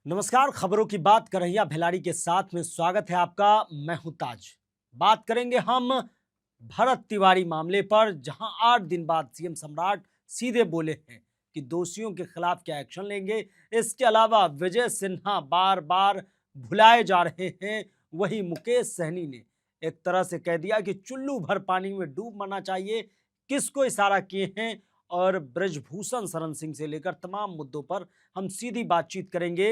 नमस्कार। खबरों की बात करहिया भिलाड़ी के साथ में स्वागत है आपका। मैं हूं ताज। बात करेंगे हम भरत तिवारी मामले पर, जहां 8 दिन बाद सीएम सम्राट सीधे बोले हैं कि दोषियों के खिलाफ क्या एक्शन लेंगे। इसके अलावा विजय सिन्हा बार बार भुलाए जा रहे हैं। वहीं मुकेश सहनी ने एक तरह से कह दिया कि चुल्लू भर पानी में डूब मरना चाहिए। किसको इशारा किए हैं और ब्रजभूषण शरण सिंह से लेकर तमाम मुद्दों पर हम सीधी बातचीत करेंगे।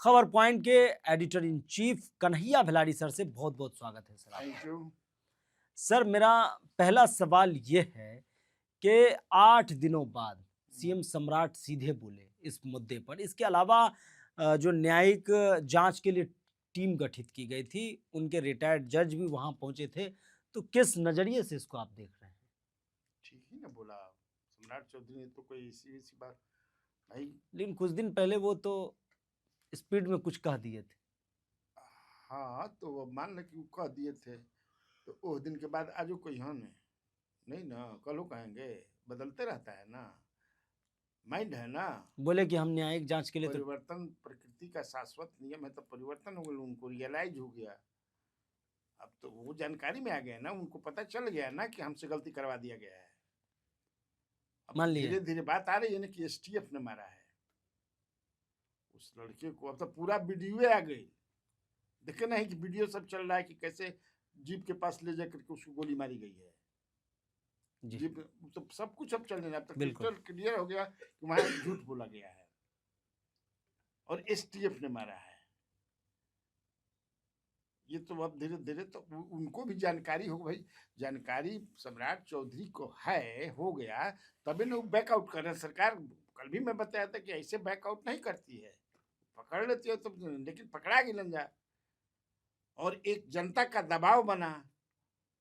खबर पॉइंट के editor in chief Kanhaiya Bhiladi sir से बहुत बहुत स्वागत है सर आपका। Thank you. सर, मेरा पहला सवाल ये है कि 8 दिनों बाद सीएम सम्राट सीधे बोले इस मुद्दे पर। इसके अलावा जो न्यायिक जांच के लिए टीम गठित की गई थी, उनके रिटायर्ड जज भी वहां पहुंचे थे। तो किस नजरिए से इसको आप देख रहे हैं? ठीक ही ना बोला सम्राट चौधरी ने, तो कोई इसी सी बात भाई। लेकिन कुछ दिन पहले वो तो स्पीड में कुछ कह दिए थे। हाँ, तो वो मान ले कि वो कह दिए थे, तो उस दिन के बाद आजो कोई हाँ नहीं ना, कल कहेंगे। बदलते रहता है ना, माइंड है ना। बोले कि हम न्यायिक जांच के लिए तो परिवर्तन प्रकृति का शाश्वत नियम है, तो परिवर्तन हो गया, उनको रियलाइज हो गया। अब तो वो जानकारी में आ गया ना, उनको पता चल गया ना कि हमसे गलती करवा दिया गया है। अब मान लिए। धीरे धीरे बात आ रही है ना कि एसटीएफ ने मारा है उस लड़के को। अब तो पूरा वीडियो आ गई, देखे नहीं कि वीडियो सब चल रहा है कि कैसे जीप के पास ले जाकर के उसको गोली मारी गई है। जी जीप तो सब कुछ अब चल रहा है, अब तक बिल्कुल। क्रिस्टल क्लियर हो गया कि वहां झूठ बोला गया है और एसटीएफ ने मारा है। ये तो अब धीरे धीरे तो उनको भी जानकारी हो भाई। जानकारी सम्राट चौधरी को है, हो गया, तभी ना बैकआउट कर रहे हैं। सरकार कल भी मैं बताया था कि ऐसे बैकआउट नहीं करती है, पकड़ लेती है तो, लेकिन पकड़ा गई लंजा। और एक जनता का दबाव बना,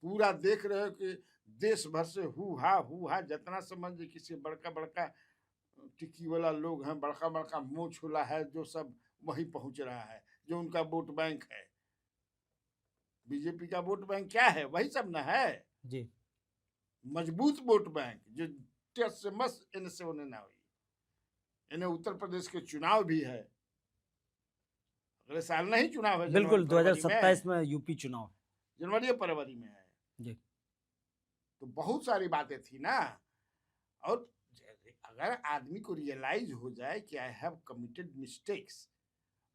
पूरा देख रहे हो कि देश भर से हु हा जितना समझ किसी बड़का बड़का टिक्की वाला लोग हैं, बड़का बड़का मुंह छुला है, जो सब वही पहुंच रहा है। जो उनका वोट बैंक है, बीजेपी का वोट बैंक क्या है, वही सब ना है। जी मजबूत वोट बैंक जो टस से मस इनसे से होने ना हुई। इन्हें उत्तर प्रदेश के चुनाव भी है, अगले साल नहीं चुनाव है, जनवरी बिल्कुल, फरवरी में। 2027 में यूपी चुनाव है। जनवरी फरवरी में है। जी तो बहुत सारी बातें थी ना। और अगर आदमी को रियलाइज हो जाए कि आई हैव कमिटेड मिस्टेक्स,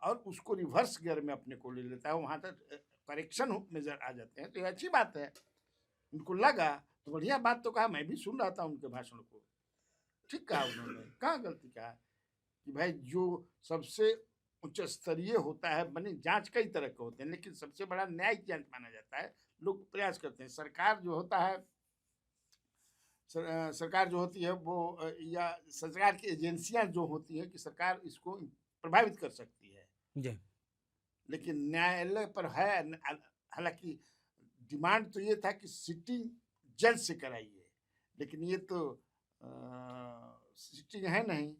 और उसको रिवर्स गियर में अपने को ले लेता है, वहां तक करेक्शन मेजर आ जाते हैं, तो ये अच्छी बात है। उनको लगा तो बढ़िया बात तो कहा, मैं भी सुन रहा था उनके भाषण को। ठीक कहा उन्होंने, कहाँ गलती कहा कि भाई जो सबसे उच्च स्तरीय होता है, बने जांच कई तरह के होते हैं, लेकिन सबसे बड़ा न्यायिक जांच माना जाता है। लोग प्रयास करते हैं। सरकार जो होता है, सरकार जो होती है वो या सरकार की एजेंसियां जो होती है कि सरकार इसको प्रभावित कर सकती है, जी लेकिन न्यायालय पर है। हालांकि डिमांड तो ये था कि सिटिंग जज से कराइए, लेकिन ये तो सिटिंग है नहीं,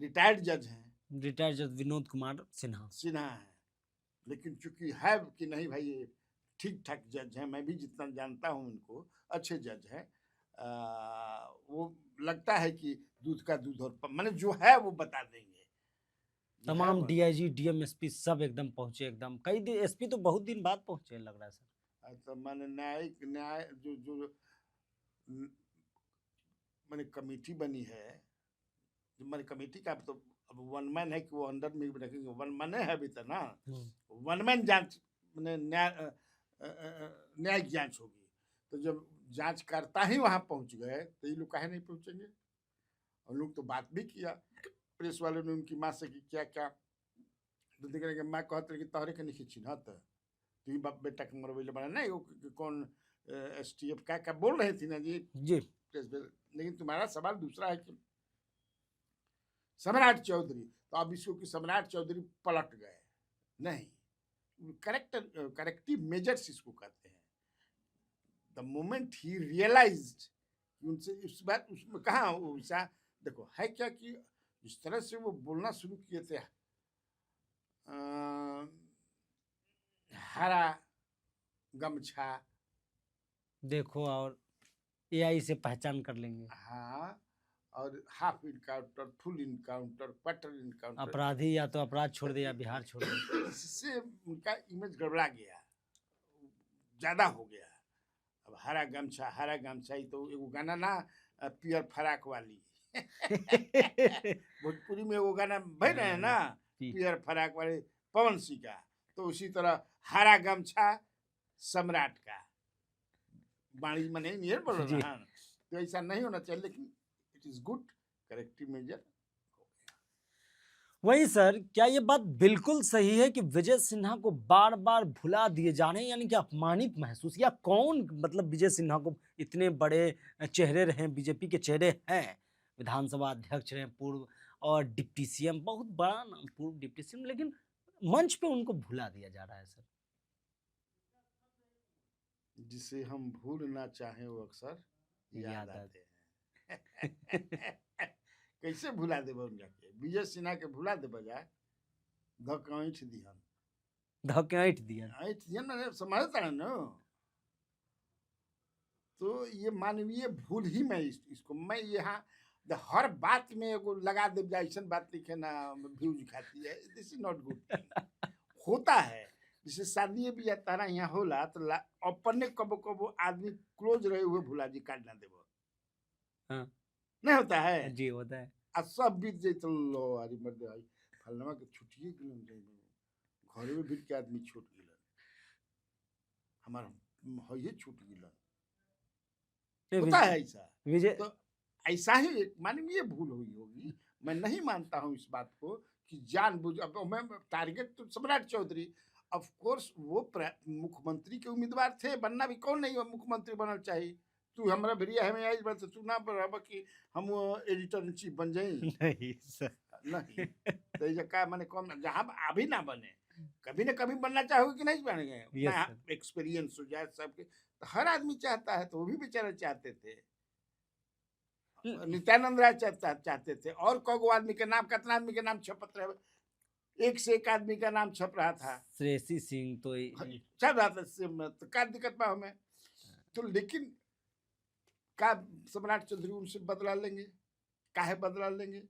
रिटायर्ड जज हैं, रिटायर्ड जज विनोद कुमार सिन्हा। सिन्हा है। लेकिन चूंकि है कि नहीं भाई, ये ठीक ठाक जज है, मैं भी जितना जानता हूँ उनको, अच्छे जज है। वो लगता है कि दूध का दूध और माने जो है वो बता देंगे। जो है तमाम वो, डीआईजी डीएम एसपी सब एकदम पहुंचे। एकदम कई दिन एसपी तो बहुत दिन बाद पहुंचे लग रहा है सर। तो माने न्यायिक न्याय जो जो माने कमेटी बनी है, जो माने कमेटी का तो अब वन मैन है कि वो अंडर में रखेंगे, वन मैन है अभी तक ना। वन मैन जांच मैंने न्यायिक जांच होगी। तो जब जांचकर्ता ही वहां पहुंच गए, तो ये लोग काहे नहीं पहुंचेंगे। और लोग तो बात भी किया, प्रेस वाले ने उनकी माँ से कि क्या क्या, तो देख रहे माँ कहते कि तोहरे के नहीं चिन्हत, तू ही बाप बेटा के मरवैले बना नहीं कौन एस टी एफ क्या बोल रही थी ना जी जी प्रेस में। लेकिन तुम्हारा सवाल दूसरा है कि सम्राट चौधरी, तो अब इसको कि सम्राट चौधरी पलट गए, नहीं, करेक्टिव मेजर्स इसको कहते हैं। द मोमेंट ही रियलाइज्ड, उनसे इस बात उसमें कहा वैसा। देखो है क्या कि जिस तरह से वो बोलना शुरू किए थे, हरा गमछा, देखो, और एआई से पहचान कर लेंगे। हाँ, और half encounter, full encounter, quarter encounter, अपराधी या तो अपराध छोड़ दे या बिहार छोड़ दे। इससे उनका इमेज गड़बड़ा गया, ज्यादा हो गया। अब हरा गमछा ही तो एगो गाना ना, पियर फराक वाली भोजपुरी में वो गाना बह रहे हैं ना, पियर फराक वाले पवन सिंह का, तो उसी तरह हरा गमछा सम्राट का बाणी मने नियर बोल जी। रहा है। तो ऐसा नहीं होना चाहिए, लेकिन it is good corrective measure. वही सर, क्या ये बात बिल्कुल सही है कि विजय सिन्हा को बार बार भुला दिए जा रहे हैं, यानी कि अपमानित महसूस, या कौन मतलब विजय सिन्हा को, इतने बड़े चेहरे रहे, बीजेपी के चेहरे हैं, विधानसभा अध्यक्ष रहे पूर्व, और डिप्टी सीएम, बहुत बड़ा नाम पूर्व डिप्टी सीएम, लेकिन मंच पे उनको भुला दिया जा रहा है सर। जिसे हम भूल ना चाहें वो अक्सर याद आते हैं। कैसे भुला देबो उनका के? विजय सिन्हा के भुला दे बजाय धकैठ दिहन, धकेट दिया। ऐठ दिहन ना, समझता है ना। तो ये मानवीय भूल ही मैं इसको मैं यहाँ हर बात में एगो लगा दे जाए, ऐसा बात लिखे ना व्यूज खाती है, दिस इज नॉट गुड। होता है जैसे शादी भी या तारा यहाँ होला तो अपने कबो कबो आदमी क्लोज रहे हुए भुला जी काट ना देबो, हाँ नहीं होता है। जी, होता है। आ सब बीत जाए तो लो अरे मर्द भाई फलनवा के छुट्टिए गेलन जाए, घरे में बीत के आदमी छूट गेलन, हमार हइये छूट गेलन, होता है ऐसा। विजय तो ऐसा ही एक मानवीय भूल हुई होगी। मैं नहीं मानता हूँ इस बात को कि जानबूझ, अब मैं टारगेट तो सम्राट चौधरी, ऑफ कोर्स वो मुख्यमंत्री के उम्मीदवार थे, बनना भी कौन नहीं मुख्यमंत्री बनना चाहिए। तू हमारा भैया हमें आई बात तू ना बराबर कि हम एडिटर इन चीफ बन जाए, नहीं सर, नहीं तो ये का मैंने कौन जहाँ अभी ना बने, कभी ना कभी बनना चाहोगे कि नहीं बन गए, Yes, sir. एक्सपीरियंस हो जाए सबके, तो हर आदमी चाहता है, तो वो भी बेचारे चाहते थे, नित्यानंद राय चाहते थे, और कगो आदमी के नाम, कितना आदमी के नाम छपत रहे, एक से एक आदमी का नाम छप रहा था, श्रेयसी सिंह तो चल रहा था, तो क्या दिक्कत पा हमें। तो लेकिन का सम्राट चौधरी उनसे बदला लेंगे, काहे बदला लेंगे?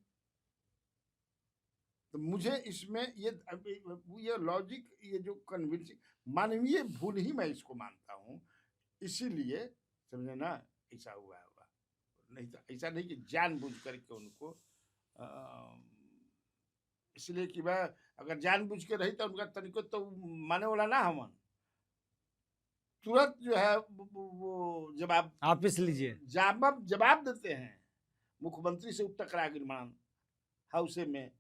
तो मुझे इसमें ये लॉजिक, ये जो कन्विंसिंग मानवीय भूल ही मैं इसको मानता हूँ, इसीलिए समझे ना ऐसा हुआ होगा, नहीं तो ऐसा नहीं कि जानबूझ करके उनको, इसलिए कि वह अगर जानबूझ के रही तो उनका तरीको तो माने वाला ना, हमन तुरंत जो है वो जवाब आप इस लीजिए, जवाब देते हैं। मुख्यमंत्री से टकरा गिरमान हाउसे में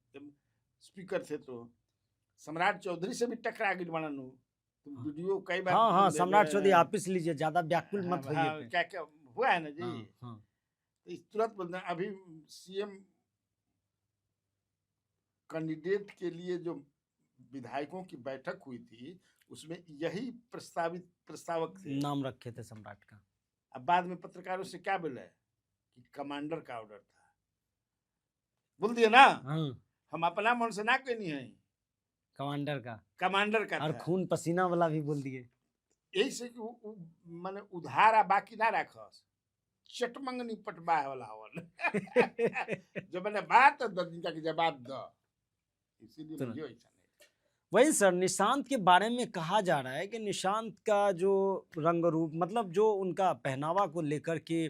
स्पीकर थे, तो सम्राट चौधरी से भी टकरा गिरमान, तो वीडियो कई बार, हाँ हाँ, सम्राट चौधरी आप इस लीजिए, ज्यादा व्याकुल मत होइए। हाँ, क्या क्या हुआ है ना जी। हाँ, हाँ। तो इस तुरंत बोलते हैं, अभी सीएम कैंडिडेट के लिए जो विधायकों की बैठक हुई थी, उसमें यही प्रस्तावक थे, नाम रखे थे सम्राट का। अब बाद में पत्रकारों से क्या बोले कि कमांडर का ऑर्डर था, बोल दिए ना, हाँ, हम अपना मन से ना कहनी है, कमांडर का था। और खून पसीना वाला भी बोल दिए। यही से कि माने उधारा बाकी ना रखस, चटमंगनी पटबा वाला हवन जो मैंने बात दिन का जवाब दो, इसीलिए मुझे ऐसा नहीं। वही सर, निशांत के बारे में कहा जा रहा है कि निशांत का जो रंग रूप, मतलब जो उनका पहनावा को लेकर के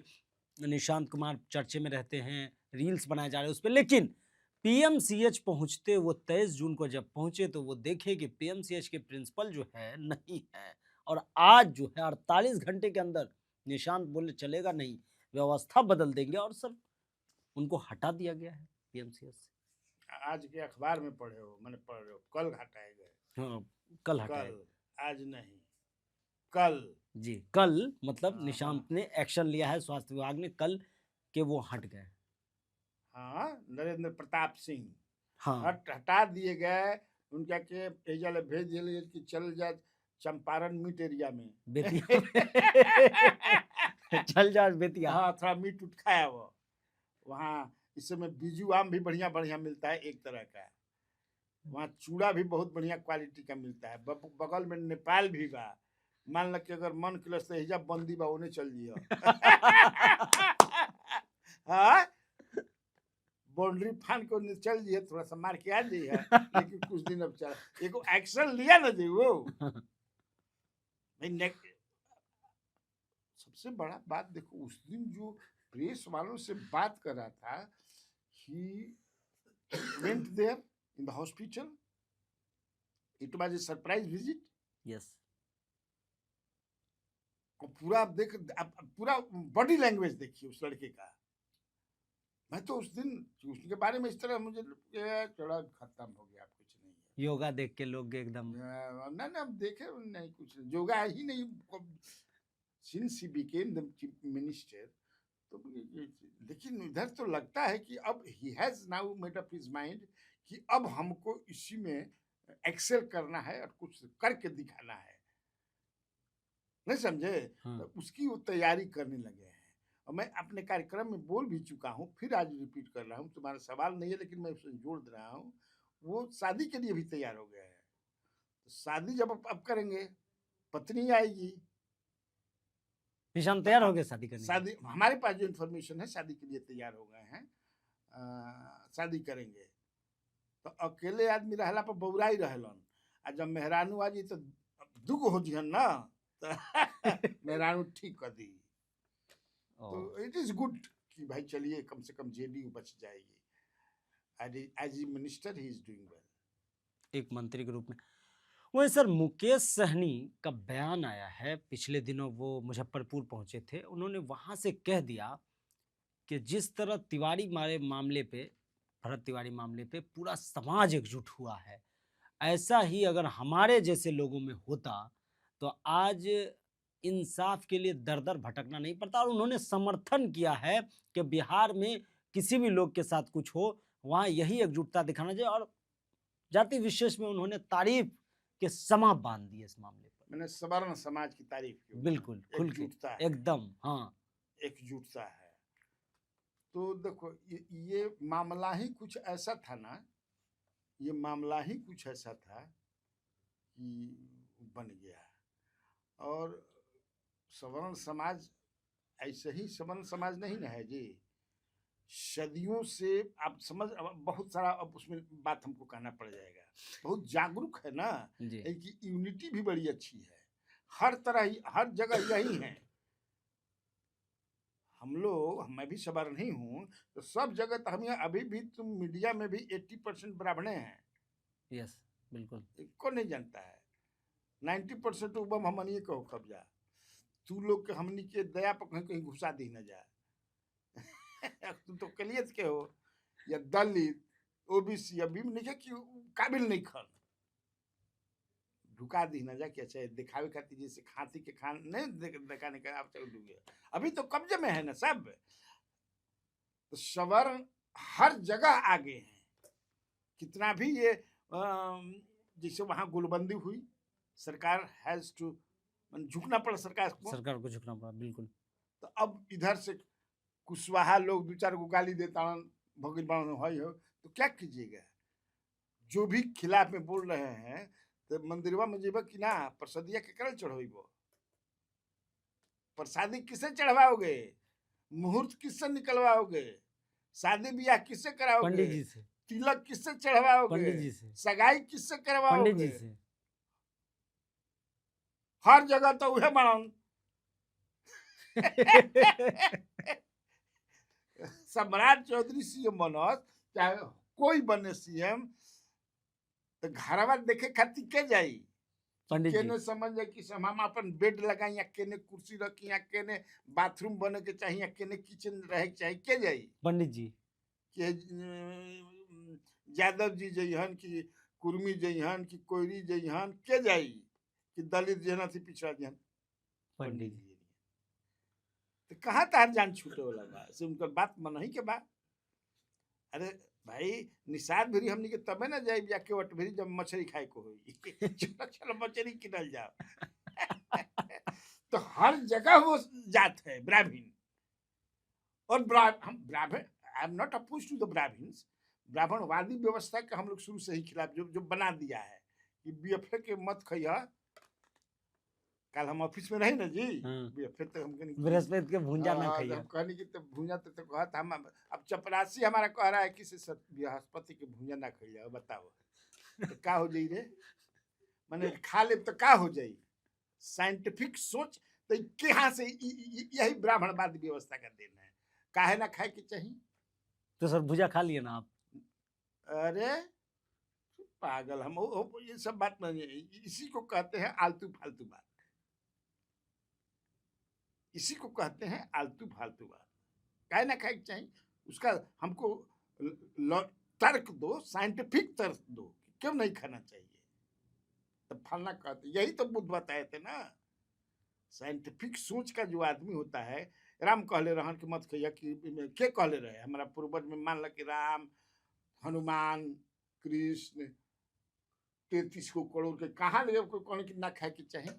निशांत कुमार चर्चे में रहते हैं, रील्स बनाए जा रहे हैं उस पर, लेकिन पीएमसीएच पहुंचते, वो 23 जून को जब पहुंचे तो वो देखे कि पीएमसीएच के प्रिंसिपल जो है नहीं है, और आज जो है 48 घंटे के अंदर निशांत बोले चलेगा नहीं, व्यवस्था बदल देंगे, और सर उनको हटा दिया गया है पीएमसीएच से। आज के अखबार में पढ़े हो, मैंने पढ़ रहे हो, कल हटाए गए। हाँ, कल हटाए, आज नहीं, कल जी, कल मतलब निशांत ने एक्शन लिया है, स्वास्थ्य विभाग ने कल के वो हट गए। हाँ, नरेंद्र प्रताप सिंह हाँ, हटा दिए गए, उनका के भेजल भेज दिए कि चल जा चंपारण मीट एरिया में बेतिया चल जा बेतिया। हाँ, थोड़ा मीट उठ खाया वो वहाँ। इस समय बीजू आम भी बढ़िया बढ़िया मिलता है, एक तरह का वहाँ चूड़ा भी बहुत बढ़िया क्वालिटी का मिलता है, बगल में नेपाल भी बा, मान ल कि अगर मन क्लस से हिजाब बंदी बा उन्हें चल जियो हाँ, बाउंड्री फान को चल दिए, थोड़ा सा मार के आ जाइए, लेकिन कुछ दिन अब चल एगो एक्शन लिया ना जी वो भाई सबसे बड़ा बात देखो, उस दिन जो प्रेस वालों से बात कर रहा था, he went there in the hospital, it was a surprise visit. Yes, और पूरा आप देख, आप पूरा बॉडी लैंग्वेज देखिए उस लड़के का। मैं तो उस दिन उसके बारे में इस तरह मुझे थोड़ा खत्म हो गया, कुछ नहीं है। योगा देख के लोग एकदम ना ना अब देखे नहीं, कुछ योगा ही नहीं, since he became the chief minister. तो लेकिन इधर तो लगता है कि अब he has now made up his mind कि अब हमको इसी में एक्सेल करना है और कुछ करके दिखाना है, नहीं समझे? हाँ। तो उसकी वो तैयारी करने लगे हैं। और मैं अपने कार्यक्रम में बोल भी चुका हूँ, फिर आज रिपीट कर रहा हूँ, तुम्हारा सवाल नहीं है लेकिन मैं उसमें जोड़ दे रहा हूँ, वो शादी के लिए भी तैयार हो गया है। तो शादी जब अब करेंगे, पत्नी आएगी, निशान तैयार हो गए शादी करने के लिए? शादी हमारे पास जो इन्फॉर्मेशन है, शादी के लिए तैयार हो गए हैं, शादी करेंगे। तो अकेले आदमी रहला पर बौराई रहलन, आ जब मेहरानू आ जी तो दुगो हो जिहन ना, तो मेहरानू ठीक कर दी। तो इट इज गुड कि भाई चलिए कम से कम जेडीयू बच जाएगी। As a minister he is doing well. एक मंत्री के रूप में। वही सर, मुकेश सहनी का बयान आया है, पिछले दिनों वो मुजफ्फरपुर पहुंचे थे, उन्होंने वहां से कह दिया कि जिस तरह तिवारी मामले पे, भरत तिवारी मामले पे पूरा समाज एकजुट हुआ है, ऐसा ही अगर हमारे जैसे लोगों में होता तो आज इंसाफ के लिए दर दर भटकना नहीं पड़ता। और उन्होंने समर्थन किया है कि बिहार में किसी भी लोग के साथ कुछ हो, वहाँ यही एकजुटता दिखाना चाहिए। और जाति विशेष में उन्होंने तारीफ के समा बांध दिए इस मामले पर। मैंने सवर्ण समाज की तारीफ की, बिल्कुल खुल के एकजुटता है, एकदम, हाँ एकजुटता है। तो देखो ये मामला ही कुछ ऐसा था ना, ये मामला ही कुछ ऐसा था कि बन गया। और सवर्ण समाज ऐसे ही सवर्ण समाज नहीं ना है जी, सदियों से आप समझ, अब बहुत सारा अब उसमें बात हमको कहना पड़ जाएगा, बहुत जागरूक है ना, जी, कि यूनिटी भी बड़ी अच्छी है, हर तरह हर जगह यही है। हम लोग, मैं भी सवर्ण ही हूँ, तो सब जगह तो हम यहाँ अभी भी, तुम मीडिया में भी 80% ब्राह्मणे हैं, यस बिल्कुल, को नहीं जानता है। 90% उबम हमनी कहो कब्जा, तू लोग के हमनी के दया पर कहीं कहीं घुसा दी न जा। तुम तो कलियत के हो या दलित ओबीसी, अभी नहीं है कि काबिल नहीं खन, ढुका दी न जा कि अच्छा दिखावे खातिर जैसे खाती के खान नहीं दिखाने का आप चल दूंगे, अभी तो कब्जे में है ना सब। तो सवर्ण हर जगह आगे हैं, कितना भी ये जैसे वहां गुलबंदी हुई, सरकार हैज टू, झुकना पड़ा सरकार को झुकना पड़ा, बिल्कुल। तो अब इधर से कुशवाहा लोग दो चार को गाली देता भगवान हो, तो क्या कीजिएगा? जो भी खिलाफ में बोल रहे हैं, तो मंदिरवा में जेब कि ना, प्रसादिया के करल चढ़ो, प्रसादी किसे चढ़वाओगे, मुहूर्त किससे निकलवाओगे, शादी ब्याह किससे कराओगे, पंडित जी से, तिलक किससे चढ़वाओगे, पंडित जी से, सगाई किससे करवाओगे, पंडित जी से। हर जगह तो वह बनन। सम्राट चौधरी सीएम बनत, चाहे कोई बने सीएम, तो घरवा देखे खातिर के जाई, पंडित केने जी, समझ जाए कि हम अपन बेड लगाई, या केने कुर्सी रखी, या केने बाथरूम बने के चाहिए, या केने किचन रहे के चाहिए, के जाई पंडित जी के यादव जी जइहन कि कुर्मी जइहन कि कोयरी जइहन, के जाई कि दलित जना थी पिछड़ा जहन, पंडित जी। तो कहाँ तार जान छूटे वाला बा से, उनकर बात मन ही के बा। अरे भाई निषाद भी हमनी के तबे ना जाए या केवट भी जब मछली खाए को होई, चलो चलो मछली किनल जाओ। तो हर जगह वो जात है ब्राह्मण, और हम ब्राह्मण, I am not oppose to the Brahmins, ब्राह्मणवादी व्यवस्था का हम लोग शुरू से ही खिलाफ, जो जो बना दिया है कि बीएफए के मत खइया, कल हम ऑफिस में रही ना जी, हाँ। फिर तो हम कहनी बृहस्पति के भूंजा ना खाइए। हम कहनी कि तो भूंजा तो कहा था हम, अब चपरासी हमारा कह रहा है कि से बृहस्पति के भूंजा ना खाइए, बताओ तो का हो जाई रे, मैंने खा ले तो का हो जाई, साइंटिफिक सोच तो कहाँ से यही ब्राह्मणवाद व्यवस्था का देन है, काहे ना खाए के चाहिए। तो सर भुजा खा लिए ना आप? अरे पागल हम ये सब बात नहीं, इसी को कहते हैं आलतू फालतू बात, इसी को कहते हैं आलतू फालतू बात। काहे ना खाए के चाहिए, उसका हमको तर्क दो, साइंटिफिक तर्क दो कि क्यों नहीं खाना चाहिए। तो फलना कहते, यही तो बुद्ध बताए थे ना, साइंटिफिक सोच का जो आदमी होता है। राम कहले रहन कि मत खइया, कि के कहले रहे हमारा पूर्वज में, मान ल कि राम, हनुमान, कृष्ण, 33 करोड़ के कहाँ ले कोई कहने की ना खाए की चाहिए।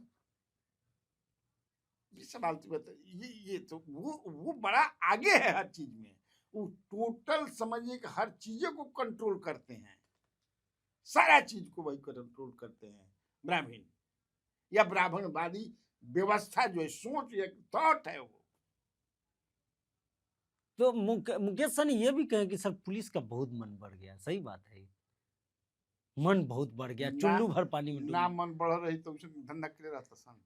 ये सब आलतू बात है। ये तो वो बड़ा आगे है हर चीज में, वो टोटल समझिए कि हर चीजों को कंट्रोल करते हैं, सारा चीज को वही कंट्रोल करते हैं ब्राह्मण या ब्राह्मणवादी व्यवस्था जो है, सोच एक थॉट है वो। तो मुकेश सर ने ये भी कहे कि सर पुलिस का बहुत मन बढ़ गया, सही बात है ये? मन बहुत बढ़ गया, ना चुल्लू भर पानी में ना डूब। मन बढ़ रही तो उसे धंधा करे रहता सन,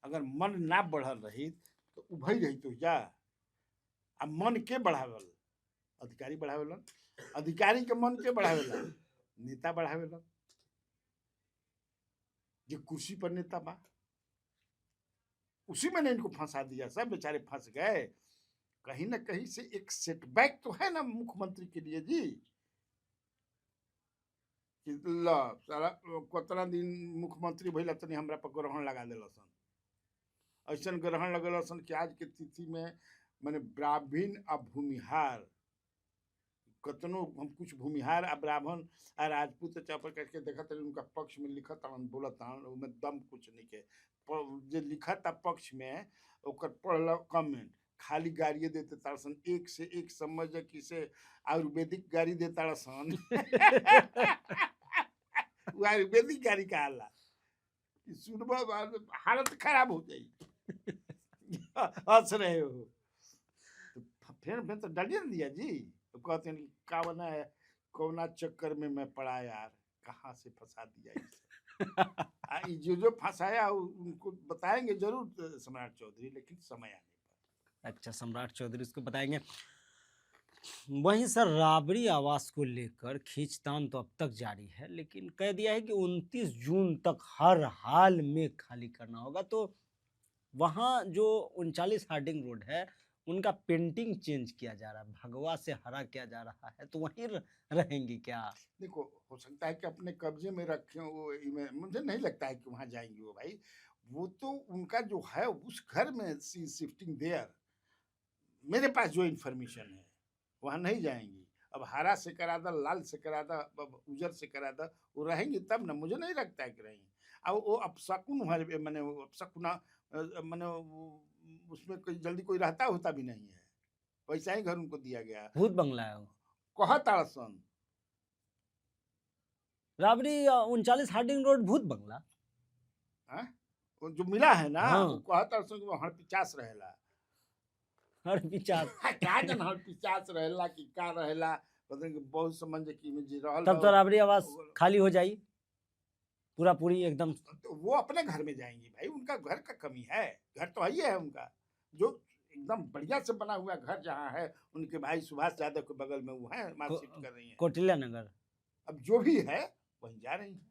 अगर मन ना बढ़ल रही तो उभई रही तो जा। अब मन के बढ़ावल, अधिकारी बढ़ावेलन, अधिकारी के मन के बढ़ावेला, नेता बढ़ावेलन, जो कुर्सी पर नेता बा उसी में ने इनको फंसा दिया, सब बेचारे फंस गए। कहीं ना कहीं से एक सेटबैक तो है ना मुख्यमंत्री के लिए जी, कि ल सारा कितना दिन मुख्यमंत्री भइला तनी हमरा पर ग्रहण लगा देलसन, ऐसा ग्रहण लगेलसन कि आज के तिथि में माने ब्राह्मण आ भूमिहार, कतनो हम कुछ भूमिहार आ ब्राह्मण आ राजपूत चापर करके देखा तनी उनका पक्ष में लिखत हन, बोलत हन, उनमें दम कुछ नहीं के, जे लिखत आ पक्ष में ओकर पढ़ल कमेंट खाली गाड़िए देते तारसन, एक से एक समझ कि से आयुर्वेदिक गाड़ी दे तारसन। वो आयुर्वेदिक गाड़ी का हाला सुनबा हालत खराब हो जाई। हंस रहे हो तो फिर तो डालिए ना दिया जी, तो कहते हैं का बना है, कोना चक्कर में मैं पड़ा यार, कहाँ से फंसा दिया इसे। जो फंसाया उनको बताएंगे जरूर सम्राट चौधरी, लेकिन समय आने पर। अच्छा, सम्राट चौधरी उसको बताएंगे। वहीं सर राबड़ी आवास को लेकर खींचतान तो अब तक जारी है, लेकिन कह दिया है कि 29 जून तक हर हाल में खाली करना होगा। तो वहाँ जो 39 हार्डिंग रोड है उनका पेंटिंग चेंज किया जा रहा है, भगवा से हरा किया जा रहा है, तो वहीं रहेंगी क्या? देखो हो सकता है कि अपने कब्जे में रखे वो, मुझे नहीं लगता है कि वहां जाएंगी वो भाई, वो तो उनका जो है उस घर में सी शिफ्टिंग देयर, मेरे पास जो इन्फॉर्मेशन है वहां नहीं जाएंगी। अब हरा से करा दा, लाल से करा दा, उजर से करा दा, वो रहेंगी तब ना, मुझे नहीं लगता है कि रहेंगी। अब वो अपशकुन मैंने वो अपशकुना मैंने उसमें कोई जल्दी कोई रहता होता भी नहीं है, वैसा ही घर उनको दिया गया। भूत बंगला है वो। कहा ताड़सन राबड़ी 39 हार्डिंग रोड भूत बंगला। हाँ? वो जो मिला है ना हाँ। वो कहा ताड़सन कि वो हड़पिचास रहेला। हर विचार। का जन हड़पिचास रहेला कि का रहेला, मतलब कि बहुत समझ कि में जी रहल तब तो राबड़ी आवास खाली हो जाई पूरा पूरी एकदम। तो वो अपने घर में जाएंगी भाई, उनका घर का कमी है, घर तो है ही है उनका, जो एकदम बढ़िया से बना हुआ घर जहाँ है, उनके भाई सुभाष यादव के बगल में वो है, मार शिफ्ट कर रही है। कौटिल्य नगर। अब जो भी है वहीं जा रही है।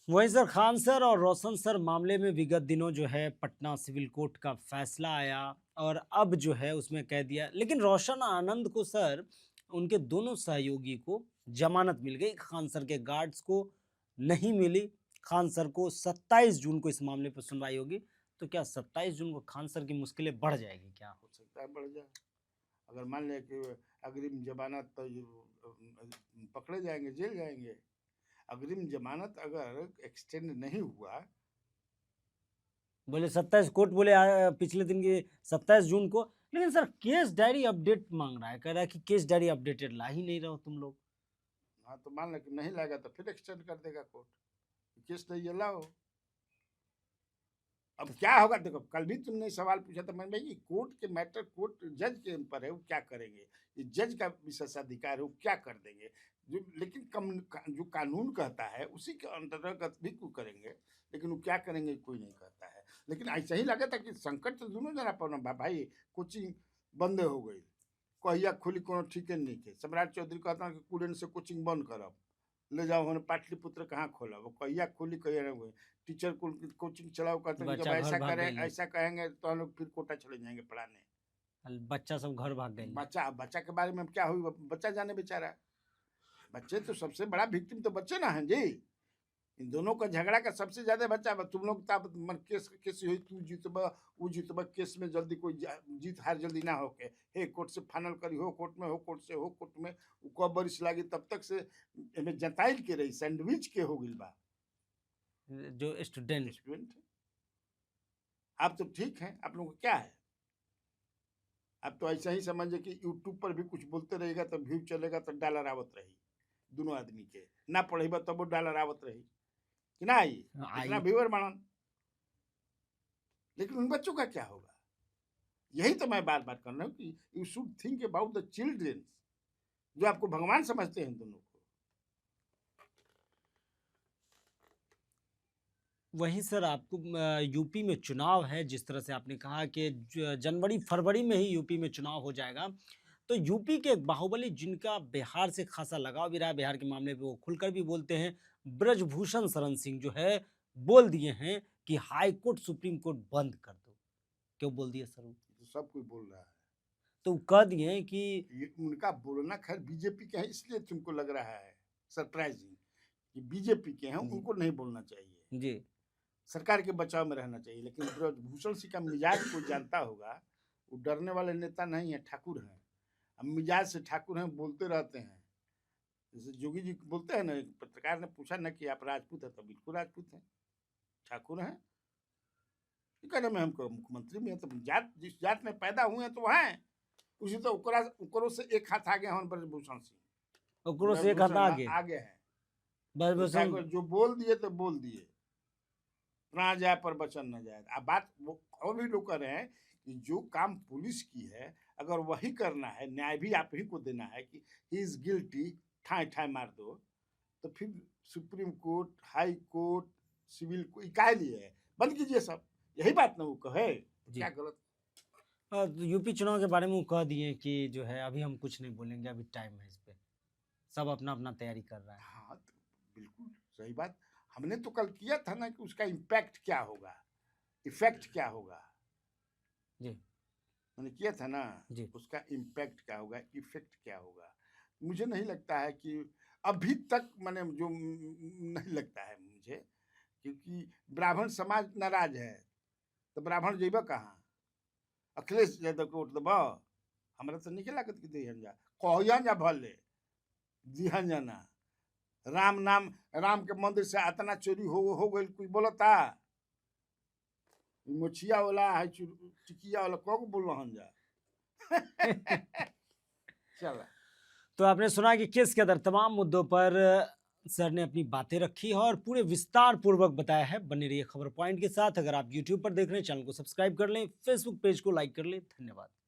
वहीं सर खान सर और रोशन सर मामले में विगत दिनों जो है पटना सिविल कोर्ट का फैसला आया और अब जो है उसमें कह दिया, लेकिन रोशन आनंद को सर उनके दोनों सहयोगी को जमानत मिल गई, खान सर के गार्ड्स को नहीं मिली। खान सर को 27 जून को इस मामले पर सुनवाई होगी। तो क्या 27 जून को खान सर की मुश्किलें बढ़ जाएगी क्या? हो सकता है बढ़ जाए, अगर मान लिया कि अग्रिम जमानत तो पकड़े जाएंगे, जेल जाएंगे। अग्रिम जमानत अगर एक्सटेंड नहीं हुआ, बोले 27 कोर्ट बोले पिछले दिन की 27 जून को, लेकिन सर केस डायरी अपडेट मांग रहा है, कह रहा है कि केस डायरी अपडेटेड ला ही नहीं रहो तुम लोग। हाँ तो मान लो कि नहीं लाएगा तो फिर एक्सटेंड कर देगा कोर्ट, केस नहीं ये लाओ। अब क्या होगा देखो, कल भी तुमने सवाल पूछा था मैंने, भाई कोर्ट के मैटर कोर्ट जज के ऊपर है, वो क्या करेंगे, ये जज का विशेषाधिकार है, वो क्या कर देंगे। जो लेकिन जो कानून कहता है उसी के अंतर्गत भी कोई करेंगे, लेकिन वो क्या करेंगे कोई नहीं कहता है। लेकिन ऐसा ही लगा था कि संकट तो दोनों जना पर भाई, कोचिंग बंद हो गई, कहिया खुली कोनो ठीके नहीं के। सम्राट चौधरी कहता कि कुड़न से कोचिंग बंद करब, ले जाओ हमने पाटलिपुत्र कहाँ खोला, वो कहिया खुली कहिया नहीं हुई। टीचर को कोचिंग चलाओ, कहते हैं जब बच्चा घर ऐसा भाग करें गए, ऐसा कहेंगे तो हम लोग फिर कोटा चले जाएंगे पढ़ाने। बच्चा सब घर भाग गए। बच्चा के बारे में क्या हुई, बच्चा जाने बेचारा। बच्चे तो सबसे बड़ा विक्टिम तो बच्चे ना हैं जी। इन दोनों का झगड़ा का सबसे ज्यादा बच्चा तुम लोग मन केस केस हुई, तू जीतबा वो जीतबा, केस में जल्दी कोई जीत हार जल्दी ना होके, हे कोर्ट से फाइनल करी, हो कोर्ट में, हो कोर्ट से हो कोर्ट में, कब बरिस लागी तब तक से एमे जताइल के रही, सैंडविच के हो गइल बा जो स्टूडेंट स्टूडेंट। आप तो ठीक है, आप लोगों को क्या है, आप तो ऐसा ही समझे कि यूट्यूब पर भी कुछ बोलते रहेगा तो व्यू चलेगा तो डॉलर आवत रही, दोनों आदमी के ना पढ़ेगा तब वो डॉलर आवत रही कि ना आई, इतना व्यूअर बनन। लेकिन उन बच्चों का क्या होगा, यही तो मैं बार बार कर रहा हूँ कि you should think about the children, जो आपको भगवान समझते हैं दोनों को। वहीं सर आपको यूपी में चुनाव है, जिस तरह से आपने कहा कि जनवरी फरवरी में ही यूपी में चुनाव हो जाएगा, तो यूपी के एक बाहुबली जिनका बिहार से खासा लगाव भी रहा, बिहार के मामले पे वो खुलकर भी बोलते हैं, ब्रजभूषण शरण सिंह जो है बोल दिए हैं कि हाई कोर्ट सुप्रीम कोर्ट बंद कर दो। क्यों बोल दिए सर? तो सब कोई बोल रहा है, तो कह दिए हैं कि ये उनका बोलना खैर बीजेपी के है, इसलिए तुमको लग रहा है सरप्राइजिंग कि बीजेपी के हैं, उनको नहीं बोलना चाहिए जी, सरकार के बचाव में रहना चाहिए। लेकिन ब्रजभूषण सिंह का मिजाज कोई जानता होगा, वो डरने वाले नेता नहीं है, ठाकुर हैं। अब मिजाज से ठाकुर हैं, बोलते रहते हैं। जैसे जोगी जी बोलते हैं ना, एक पत्रकार ने पूछा ना कि आप राजपूत है, तो बिल्कुल राजपूत हैं, ठाकुर हैं। कहने में हमको मुख्यमंत्री में है तो जात, जिस जात में पैदा हुए हैं तो हैं, उसी तो उकरों से एक हाथ आगे हैं ब्रजभूषण सिंह, ओकरो से एक हाथ आगे आगे हैं। ब्रजभूषण जो बोल दिए तो बोल दिए, प्राण जाए पर वचन न जाए। अब बात वो और भी लोग कर रहे हैं कि जो काम पुलिस की है अगर वही करना है, न्याय भी आप ही को देना है कि ही इज गिल्टी, ठाए ठाए मार दो, तो फिर supreme court, high court, civil को इकाई लिए है, बंद कीजिए सब, यही बात ना वो कहे तो क्या गलत। यूपी चुनाव के बारे में वो कह दिए कि जो है अभी हम कुछ नहीं बोलेंगे, अभी टाइम है इस पे, सब अपना अपना तैयारी कर रहा है। हाँ तो बिल्कुल सही बात। हमने तो कल किया था ना कि उसका इम्पैक्ट क्या होगा, इफेक्ट क्या होगा, जी मैंने किया था ना, जी उसका इम्पैक्ट क्या होगा, इफेक्ट क्या होगा। मुझे नहीं लगता है कि अभी तक, मैंने जो नहीं लगता है मुझे, क्योंकि ब्राह्मण समाज नाराज है, तो ब्राह्मण जेब कहाँ, अखिलेश यादव को वोट देबा, हमरा तो नहीं लागत कि दिहन जा, कहन जा भले दिहन जाना। राम नाम, राम के मंदिर से इतना चोरी हो गई, कोई बोलता मोचिया वाला है, टिकिया वाला कौन बोल रहन जा। चला तो आपने सुना कि केस के अंदर तमाम मुद्दों पर सर ने अपनी बातें रखी है और पूरे विस्तार पूर्वक बताया है। बने रहिए खबर पॉइंट के साथ। अगर आप यूट्यूब पर देख रहे हैं, चैनल को सब्सक्राइब कर लें, फेसबुक पेज को लाइक कर लें। धन्यवाद।